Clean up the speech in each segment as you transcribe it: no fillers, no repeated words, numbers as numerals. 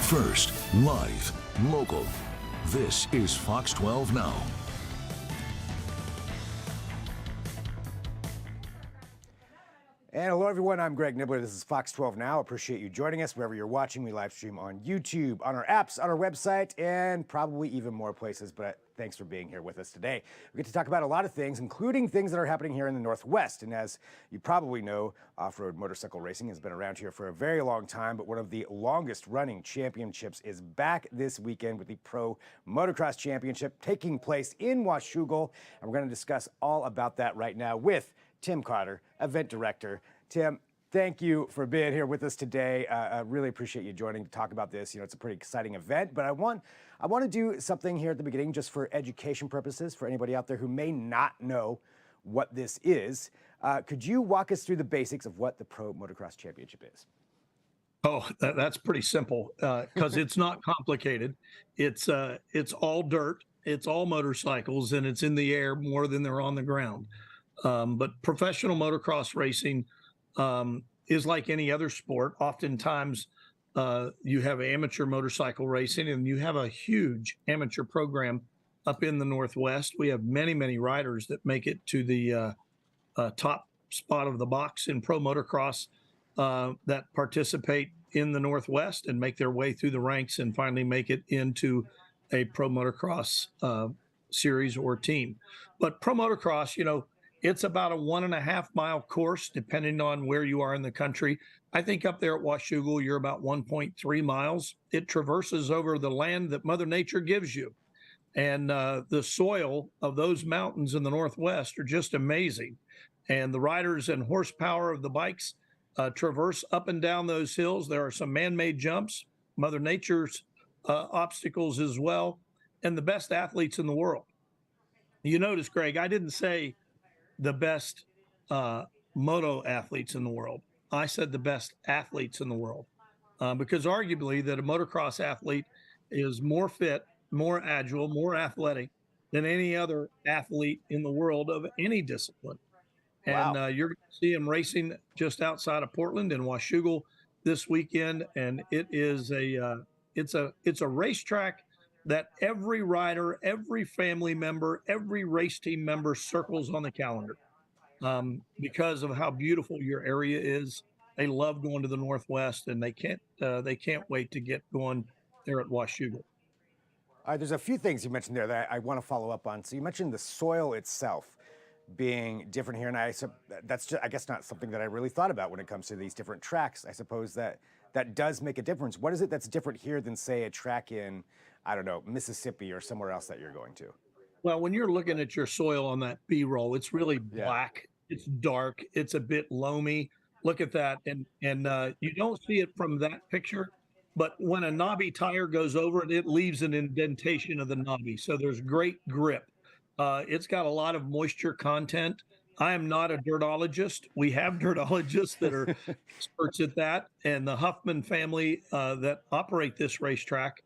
First, live, local. This is Fox 12 Now. And hello, everyone. I'm Greg Nibbler. This is Fox 12 Now. Appreciate you joining us wherever you're watching. We live stream on YouTube, on our apps, on our website, and probably even more places. But thanks for being here with us today. We get to talk about a lot of things, including things that are happening here in the Northwest. And as you probably know, off-road motorcycle racing has been around here for a very long time. But one of the longest running championships is back this weekend with the Pro Motocross Championship taking place in Washougal. And we're going to discuss all about that right now with Tim Cotter, event director. Tim, thank you for being here with us today. I really appreciate you joining to talk about this. You know, it's a pretty exciting event, but I want to do something here at the beginning just for education purposes for anybody out there who may not know what this is. Could you walk us through the basics of what the Pro Motocross Championship is? Oh, that's pretty simple because it's not complicated. It's all dirt, it's all motorcycles, and it's in the air more than they're on the ground. But professional motocross racing is like any other sport. Oftentimes, you have amateur motorcycle racing, and you have a huge amateur program up in the Northwest. We have many, many riders that make it to the top spot of the box in pro motocross that participate in the Northwest and make their way through the ranks and finally make it into a pro motocross series or team. But pro motocross, you know, it's about a 1.5 mile course, depending on where you are in the country. I think up there at Washougal, you're about 1.3 miles. It traverses over the land that Mother Nature gives you. And the soil of those mountains in the Northwest are just amazing. And the riders and horsepower of the bikes traverse up and down those hills. There are some man-made jumps, Mother Nature's obstacles as well, and the best athletes in the world. You notice, Greg, I didn't say the best moto athletes in the world. I said the best athletes in the world because arguably that a motocross athlete is more fit, more agile, more athletic than any other athlete in the world of any discipline. And Wow. you're going to see them racing just outside of Portland in Washougal this weekend, and it is it's a racetrack that every rider, every family member, every race team member circles on the calendar because of how beautiful your area is. They love going to the Northwest, and they can't wait to get going there at Washougal. There's a few things you mentioned there that I want to follow up on. So you mentioned the soil itself being different here, and that's just, I guess, not something that I really thought about when it comes to these different tracks. I suppose that does make a difference. What is it that's different here than, say, a track in, I don't know, Mississippi or somewhere else that you're going to? Well, when you're looking at your soil on that B-roll, it's really black. It's dark. It's a bit loamy. Look at that, and you don't see it from that picture, but when a knobby tire goes over it, it leaves an indentation of the knobby. So there's great grip. It's got a lot of moisture content. I am not a dirtologist. We have dirtologists that are experts at that, and the Huffman family that operate this racetrack,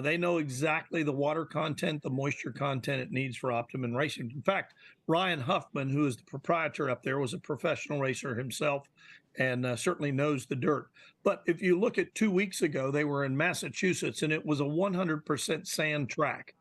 they know exactly the water content, the moisture content it needs for optimum racing. In fact, Ryan Huffman, who is the proprietor up there, was a professional racer himself and certainly knows the dirt. But if you look at 2 weeks ago, they were in Massachusetts, and it was a 100% sand track.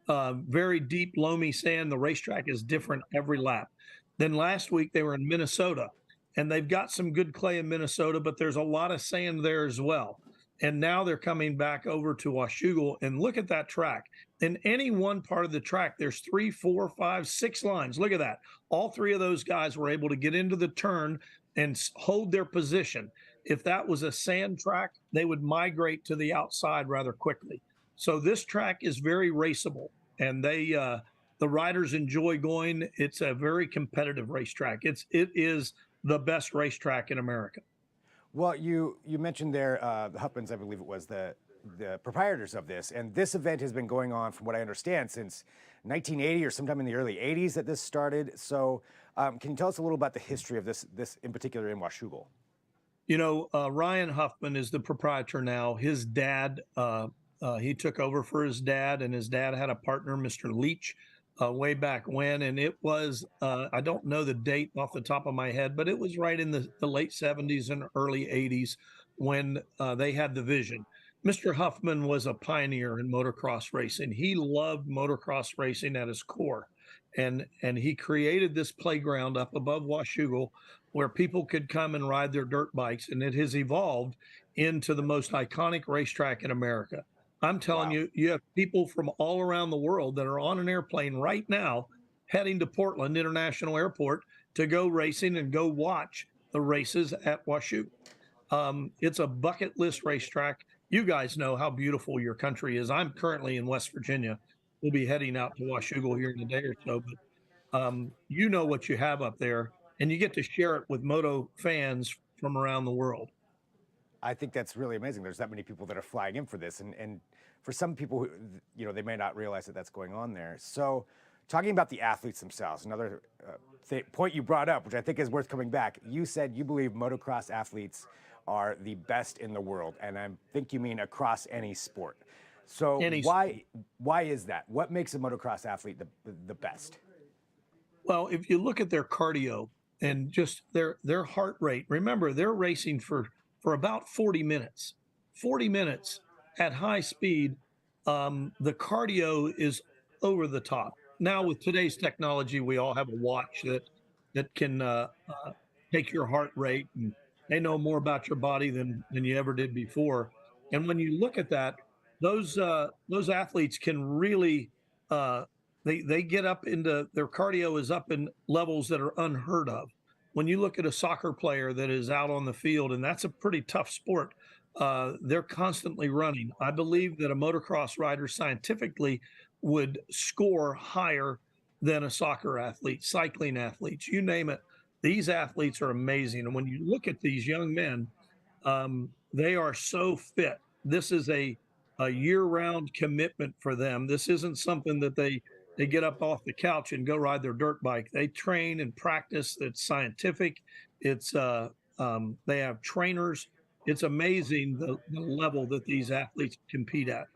Very deep, loamy sand. The racetrack is different every lap. Then last week they were in Minnesota, and they've got some good clay in Minnesota, but there's a lot of sand there as well. And now they're coming back over to Washougal, and look at that track. In any one part of the track, there's 3, 4, 5, 6 lines. Look at that. All 3 of those guys were able to get into the turn and hold their position. If that was a sand track, they would migrate to the outside rather quickly. So this track is very raceable, and the riders enjoy going. It's a very competitive racetrack. It is the best racetrack in America. Well, you mentioned there the Huffmans, I believe it was the proprietors of this, and this event has been going on, from what I understand, since 1980 or sometime in the early 80s that this started. So can you tell us a little about the history of this in particular in Washougal? You know, Ryan Huffman is the proprietor now. His dad, he took over for his dad, and his dad had a partner, Mr. Leach, way back when. And it was, I don't know the date off the top of my head, but it was right in the late 70s and early 80s when they had the vision. Mr. Huffman was a pioneer in motocross racing. He loved motocross racing at his core. And he created this playground up above Washougal where people could come and ride their dirt bikes. And it has evolved into the most iconic racetrack in America. I'm telling Wow. you, you have people from all around the world that are on an airplane right now heading to Portland International Airport to go racing and go watch the races at Washougal. It's a bucket list racetrack. You guys know how beautiful your country is. I'm currently in West Virginia. We'll be heading out to Washougal here in a day or so, but you know what you have up there, and you get to share it with moto fans from around the world. I think that's really amazing. There's that many people that are flying in for this, and for some people, who, they may not realize that that's going on there. So, talking about the athletes themselves, another point you brought up, which I think is worth coming back. You said you believe motocross athletes are the best in the world, and I think you mean across any sport. So why is that? What makes a motocross athlete the best? Well, if you look at their cardio and just their heart rate, remember they're racing for about 40 minutes. 40 minutes at high speed, the cardio is over the top. Now with today's technology, we all have a watch that can take your heart rate, and they know more about your body than you ever did before. And when you look at that, those athletes can really they get up into their cardio is up in levels that are unheard of. When you look at a soccer player that is out on the field, and that's a pretty tough sport, they're constantly running. I believe that a motocross rider scientifically would score higher than a soccer athlete, cycling athletes, you name it. These athletes are amazing. And when you look at these young men, they are so fit. This is a year-round commitment for them. This isn't something that they get up off the couch and go ride their dirt bike. They train and practice. It's scientific. It's they have trainers. It's amazing the level that these athletes compete at.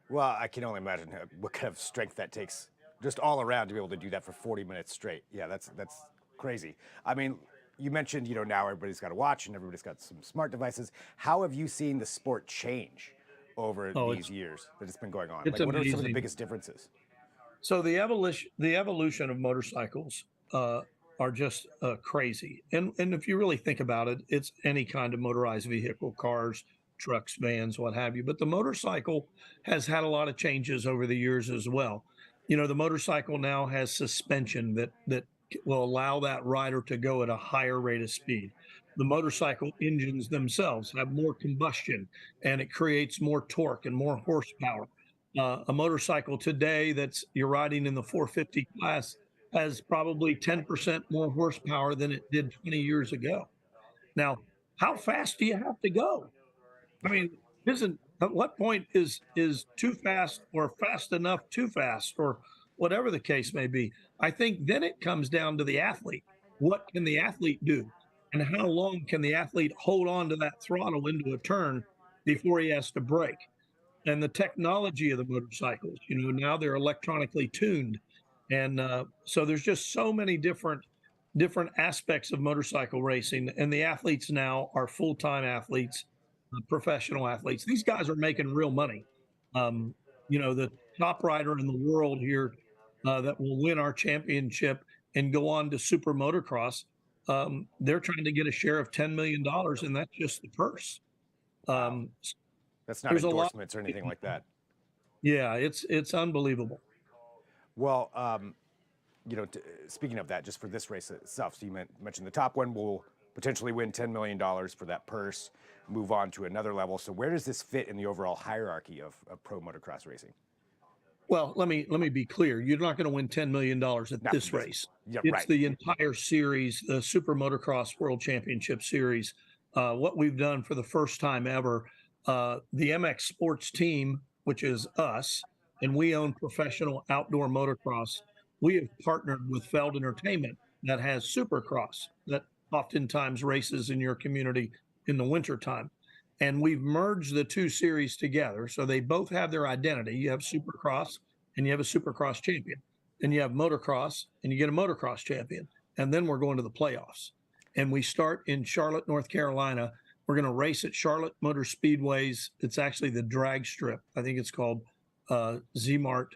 Well, I can only imagine what kind of strength that takes just all around to be able to do that for 40 minutes straight. Yeah, that's crazy. I mean, you mentioned, now everybody's got a watch and everybody's got some smart devices. How have you seen the sport change over Oh, these years that it's been going on? it's Like, what are some of the amazing. biggest differences? So the evolution of motorcycles are just crazy. And if you really think about it, it's any kind of motorized vehicle, cars, trucks, vans, what have you. But the motorcycle has had a lot of changes over the years as well. The motorcycle now has suspension that will allow that rider to go at a higher rate of speed. The motorcycle engines themselves have more combustion, and it creates more torque and more horsepower. A motorcycle today that's you're riding in the 450 class has probably 10% more horsepower than it did 20 years ago. Now, how fast do you have to go? I mean, isn't at what point is too fast or fast enough too fast or whatever the case may be? I think then it comes down to the athlete. What can the athlete do? And how long can the athlete hold on to that throttle into a turn before he has to brake? And the technology of the motorcycles, now they're electronically tuned. And so there's just so many different aspects of motorcycle racing. And the athletes now are full-time athletes, professional athletes. These guys are making real money. The top rider in the world here that will win our championship and go on to super motocross, they're trying to get a share of $10 million, and that's just the purse. Wow. Um, That's not there's a lot. endorsements or anything like that. Yeah, it's unbelievable. Well, speaking of that, just for this race itself, so you mentioned the top one will potentially win $10 million for that purse, move on to another level. So where does this fit in the overall hierarchy of pro motocross racing? Well, let me be clear. You're not going to win $10 million at Not this for race. Yeah, It's right. the entire series, the Super Motocross World Championship Series. What we've done for the first time ever, the MX Sports team, which is us, and we own professional outdoor motocross. We have partnered with Feld Entertainment that has Supercross that oftentimes races in your community in the wintertime. And we've merged the two series together. So they both have their identity. You have Supercross and you have a Supercross champion. Then you have motocross and you get a motocross champion. And then we're going to the playoffs. And we start in Charlotte, North Carolina We're going to race at Charlotte Motor Speedways. It's actually the drag strip. I think it's called Z-Mart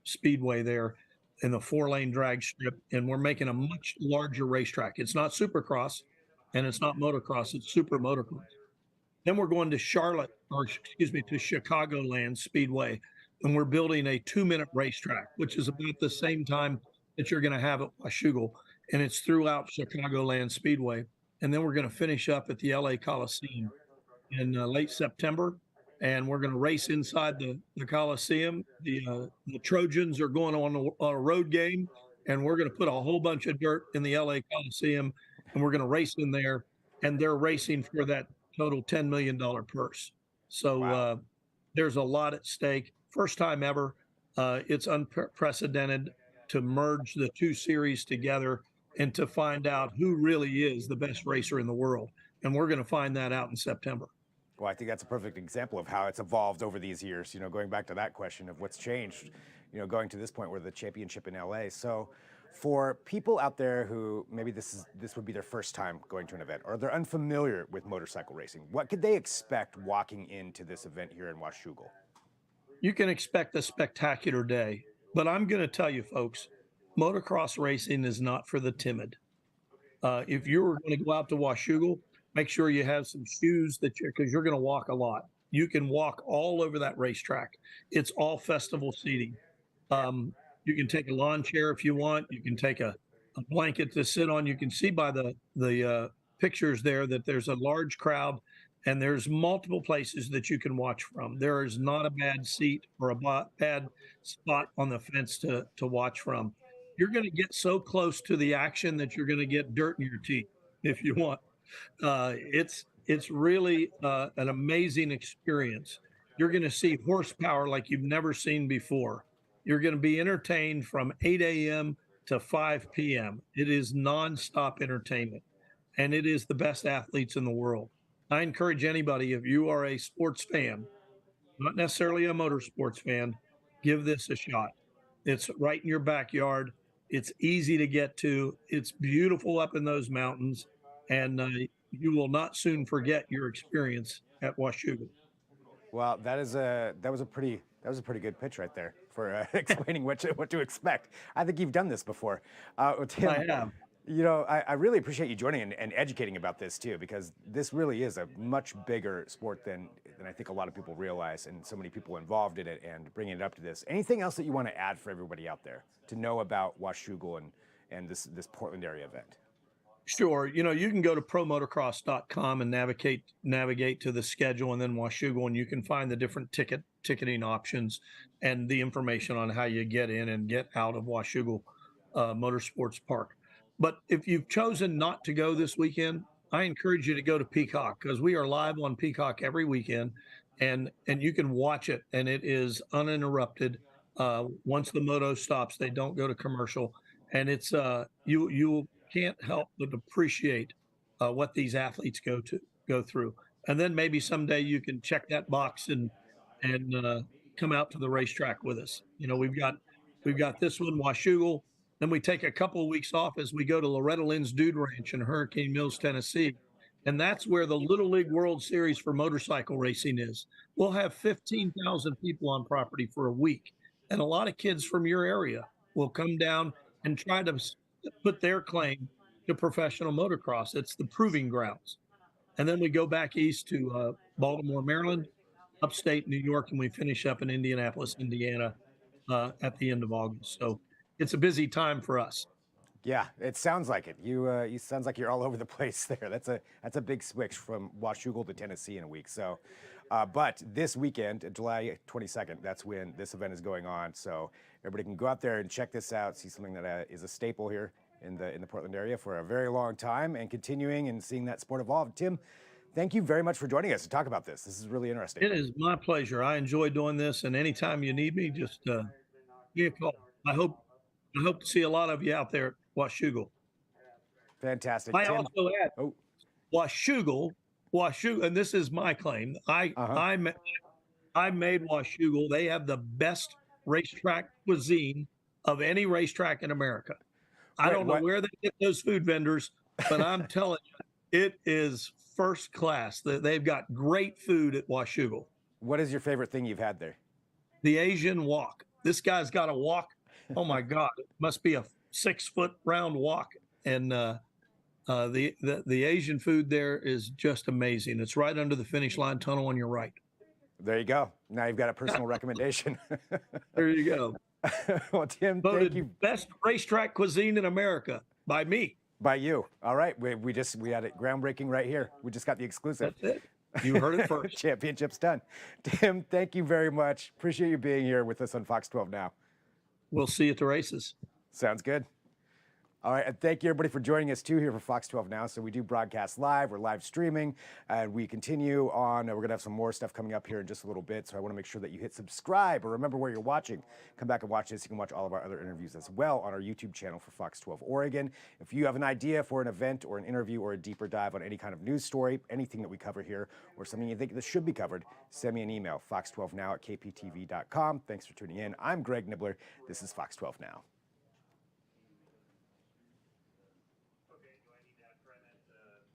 Speedway there in the 4-lane drag strip. And we're making a much larger racetrack. It's not Supercross and it's not motocross. It's super motocross. Then we're going to Charlotte, or excuse me, to Chicagoland Speedway. And we're building a 2-minute racetrack, which is about the same time that you're going to have at Washougal. And it's throughout Chicagoland Speedway. And then we're going to finish up at the LA Coliseum in late September. And we're going to race inside the Coliseum. The Trojans are going on a road game. And we're going to put a whole bunch of dirt in the LA Coliseum. And we're going to race in there. And they're racing for that total $10 million purse. So Wow. There's a lot at stake. First time ever. It's unprecedented to merge the two series together and to find out who really is the best racer in the world. And we're going to find that out in September. Well, I think that's a perfect example of how it's evolved over these years, you know, going back to that question of what's changed, you know, going to this point where the championship in LA. So for people out there who maybe this would be their first time going to an event or they're unfamiliar with motorcycle racing, what could they expect walking into this event here in Washougal? You can expect a spectacular day, but I'm going to tell you folks, motocross racing is not for the timid. If you're going to go out to Washougal, make sure you have some shoes because you're going to walk a lot. You can walk all over that racetrack. It's all festival seating. You can take a lawn chair if you want. You can take a blanket to sit on. You can see by the pictures there that there's a large crowd and there's multiple places that you can watch from. There is not a bad seat or a bad spot on the fence to watch from. You're going to get so close to the action that you're going to get dirt in your teeth if you want. It's really an amazing experience. You're going to see horsepower like you've never seen before. You're going to be entertained from 8 a.m. to 5 p.m. It is nonstop entertainment, and it is the best athletes in the world. I encourage anybody, if you are a sports fan, not necessarily a motorsports fan, give this a shot. It's right in your backyard. It's easy to get to. It's beautiful up in those mountains, and you will not soon forget your experience at Washougal. Well, that was a pretty good pitch right there for explaining what to expect. I think you've done this before. Tim, I have. you know, I really appreciate you joining and educating about this too, because this really is a much bigger sport than I think a lot of people realize, and so many people involved in it and bringing it up to this. Anything else that you want to add for everybody out there to know about Washougal and this Portland area event? Sure. You know, you can go to promotocross.com and navigate to the schedule and then Washougal, and you can find the different ticketing options and the information on how you get in and get out of Washougal Motorsports Park. But if you've chosen not to go this weekend, I encourage you to go to Peacock, because we are live on Peacock every weekend, and you can watch it, and it is uninterrupted. Once the moto stops, they don't go to commercial, and it's you can't help but appreciate what these athletes go through. And then maybe someday you can check that box and come out to the racetrack with us. You know, we've got this one, Washougal. Then we take a couple of weeks off as we go to Loretta Lynn's Dude Ranch in Hurricane Mills, Tennessee. And that's where the Little League World Series for motorcycle racing is. We'll have 15,000 people on property for a week. And a lot of kids from your area will come down and try to put their claim to professional motocross. It's the proving grounds. And then we go back east to Baltimore, Maryland, upstate New York, and we finish up in Indianapolis, Indiana at the end of August. So it's a busy time for us. Yeah, it sounds like it. You sounds like you're all over the place there. That's a big switch from Washougal to Tennessee in a week. So, but this weekend, July 22nd, that's when this event is going on. So everybody can go out there and check this out. See something that is a staple here in the Portland area for a very long time, and continuing and seeing that sport evolve. Tim, thank you very much for joining us to talk about this. This is really interesting. It is my pleasure. I enjoy doing this, and anytime you need me, just give me a call. I hope to see a lot of you out there at Washougal. Fantastic. I Tim, also add Washougal, and this is my claim. I made Washougal. They have the best racetrack cuisine of any racetrack in America. I don't know where they get those food vendors, but I'm telling you, it is first class. They've got great food at Washougal. What is your favorite thing you've had there? The Asian wok. This guy's got a wok. Oh my God, it must be a 6-foot round wok. And the Asian food there is just amazing. It's right under the finish line tunnel on your right. There you go. Now you've got a personal recommendation. There you go. Well, Tim, Voted thank you. best racetrack cuisine in America by me. By you. All right. We had it groundbreaking right here. We just got the exclusive. That's it. You heard it first. Championship's done. Tim, thank you very much. Appreciate you being here with us on Fox 12 Now. We'll see you at the races. Sounds good. All right, and thank you everybody for joining us too here for Fox 12 Now. So we do broadcast live, we're live streaming, and we continue on. We're gonna have some more stuff coming up here in just a little bit. So I want to make sure that you hit subscribe or remember where you're watching. Come back and watch this. You can watch all of our other interviews as well on our YouTube channel for Fox 12 Oregon. If you have an idea for an event or an interview or a deeper dive on any kind of news story, anything that we cover here, or something you think that should be covered, send me an email, fox12now@kptv.com. Thanks for tuning in. I'm Greg Nibbler. This is Fox 12 Now.